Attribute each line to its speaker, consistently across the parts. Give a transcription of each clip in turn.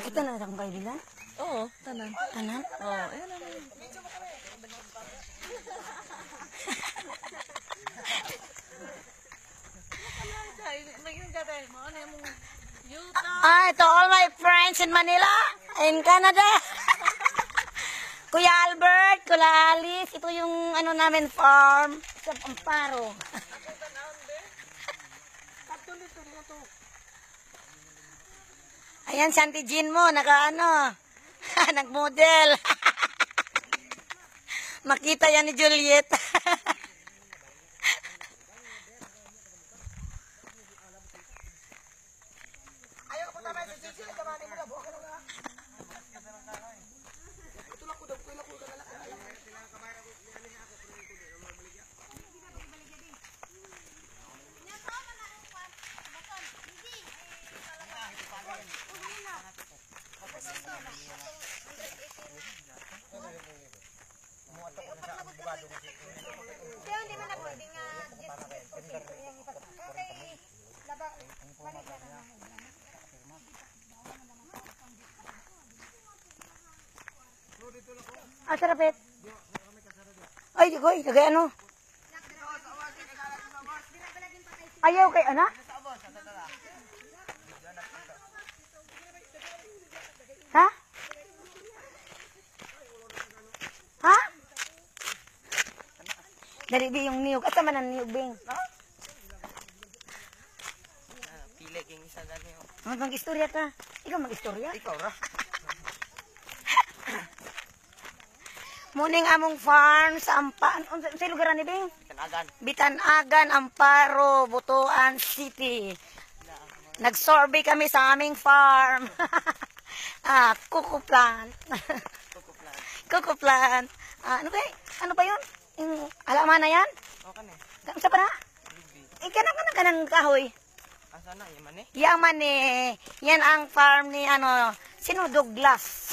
Speaker 1: Kita na lang kayo nila?
Speaker 2: Oo, tanan.
Speaker 1: Tanan?
Speaker 2: Oo, ayan na.
Speaker 1: To all my friends in Manila, in Canada. Kuya Albert, Kuya Alice, ito yung ano namin farm sa Amparo. Ayan, si Auntie Jean mo, naka-ano, nag-model. Makita yan ni Juliet. Ayaw ka po naman si Gigi, nagkamani mo na, buha ka lang ha. Tulak ko daw, tulak ko ka lang. Sarapit. Ay, koy, tagay ano? Ayaw kay ana? Ha? Ha? Dari bi yung niyog. Asa man ang niyog, Bing?
Speaker 2: Pili king isa gani.
Speaker 1: Mag-istorya ka. Ikaw mag-istorya?
Speaker 2: Ikaw ra.
Speaker 1: Muning among farm sa Ampan. Sa lugar ni Bing?
Speaker 2: Bitanagan.
Speaker 1: Bitanagan, Amparo, Butuan City. Nag-survey kami sa aming farm. Coco plant.
Speaker 2: Coco plant.
Speaker 1: Coco plant. Ano ba yun? Yung halaman na yan?
Speaker 2: Okay na.
Speaker 1: Sa pa na? Kanang kahoy.
Speaker 2: Asa na, yaman eh?
Speaker 1: Yaman eh. Yan ang farm ni sino Douglas?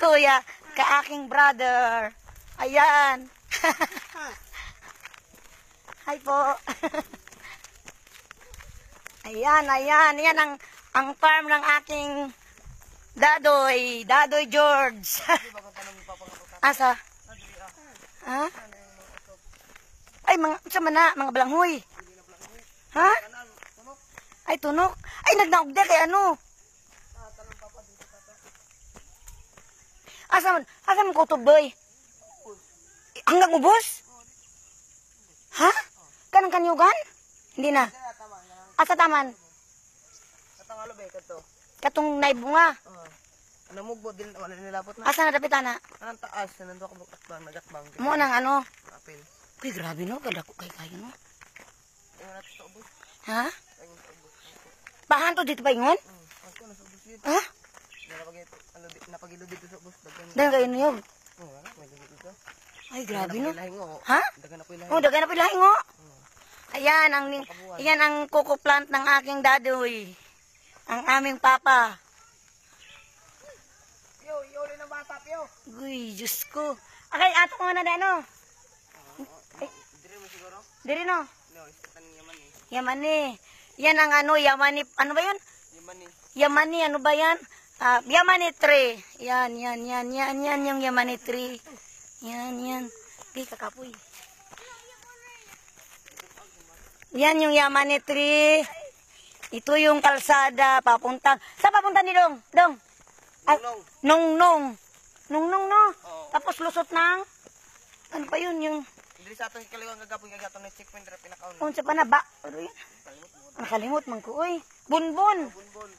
Speaker 1: Kuya, ka-aking brother. Ayan. Hi po. Ayan. Yan ang farm ng aking Dadoy George. Asa? Ha? Ay, mga balanghoy. Ha? Ay, tunok. Ay, nagnaog na kay ano? Asa mo kutob, boy? Hanggang ubos? Ha? Kanang kanyugan? Hindi na. Asa taman?
Speaker 2: Katangalo ba kato?
Speaker 1: Katong naibunga.
Speaker 2: Ano mo bo din wala nilapot na.
Speaker 1: Asa na dapitan na?
Speaker 2: Anong taas nanando ka bukatbang nagatbang.
Speaker 1: Mo nang ano?
Speaker 2: Apil.
Speaker 1: Uy, grabe no, kadako kay kayo no.
Speaker 2: Ay wala sa ubos.
Speaker 1: Ha?
Speaker 2: Ay sa ubos.
Speaker 1: Pahan to dito pa ingon?
Speaker 2: Ako na sa ubos dito.
Speaker 1: Ha?
Speaker 2: Napagilo dito sa ubos daghan.
Speaker 1: Dagan kayo niyog.
Speaker 2: Wala, may dito.
Speaker 1: Ay, grabe no.
Speaker 2: Ha?
Speaker 1: Ha?
Speaker 2: Dagan na po ilahin.
Speaker 1: Oh, dagan na pila ingo. Ayan ang coco plant ng aking dadoy. Ang aming papa.
Speaker 2: Yoli ng bata, Pio.
Speaker 1: Uy, Diyos ko. Okay, ato ko na ano.
Speaker 2: Dire mo siguro?
Speaker 1: Diri no.
Speaker 2: No, istan yaman eh.
Speaker 1: Yamani. Yan ang Yamani. Ano ba yun?
Speaker 2: Yaman eh.
Speaker 1: Yamani, ano ba yan? Yamani tree. Yan yung Yamani tree. Yan. Di, kakapoy. Yan yung Yamani tree. Ito yung kalsada, papuntang. Saan papunta ni Dong? Dong? Nong. No? Tapos lusot ng? Ano pa yun yung?
Speaker 2: Dili sa atong kaliwang gagapon gagatong na checkpoint ra pinakaon.
Speaker 1: Unsa pa na ba? Ano yun? Nakalimot man ko. Uy, Bunbun.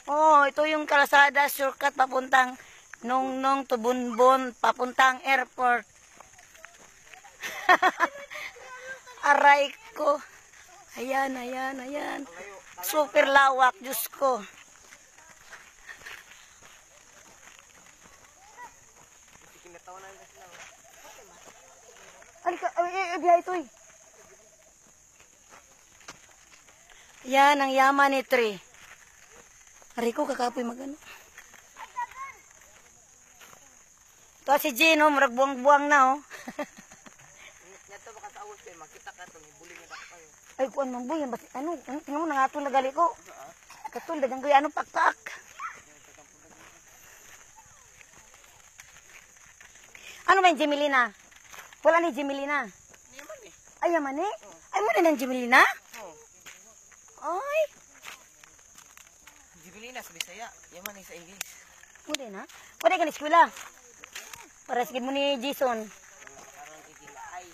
Speaker 1: Oh, ito yung kalsada, shortcut papuntang Nong to Bunbun, papuntang airport. Aray ko. Ayan. Super lawak, Diyos ko. Alika, biya ito eh. Yan ang Yamani tree. Aray ko, kakapoy magano. Ito si Gino, marag buwang-buwang na oh.
Speaker 2: Yato baka sa awos makita ka to ni buling na kayo.
Speaker 1: Ay, kuan man boy, ano, tingnan mo nangatol na gali ko. Katul dagang kuya ano pakpak. Ano ba yung Gemelina? Wala ni Gemelina.
Speaker 2: Yaman eh.
Speaker 1: Ay, yaman eh. Ay, muna ng Gemelina?
Speaker 2: Oh.
Speaker 1: Ay,
Speaker 2: Jibilina sa Bisaya. Yaman eh sa English.
Speaker 1: muna na. Muna ka na eskwela. Para sige mo ni Jason.
Speaker 2: Karon igila ay.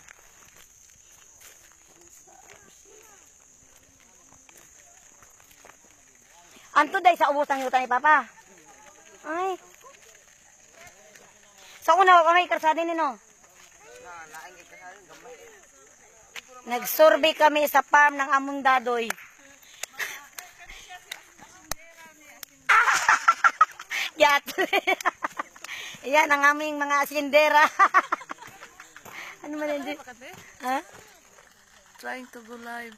Speaker 1: Anto day sa ubos ang yuta ni Papa. Ay. Sa una wa may karsada ni no.
Speaker 2: Naing ikasalin gamay.
Speaker 1: Nag-survey kami sa farm ng among dadoy. Yato. Yan ang aming mga asindera. Ano man yun? Ha?
Speaker 2: Trying to go live.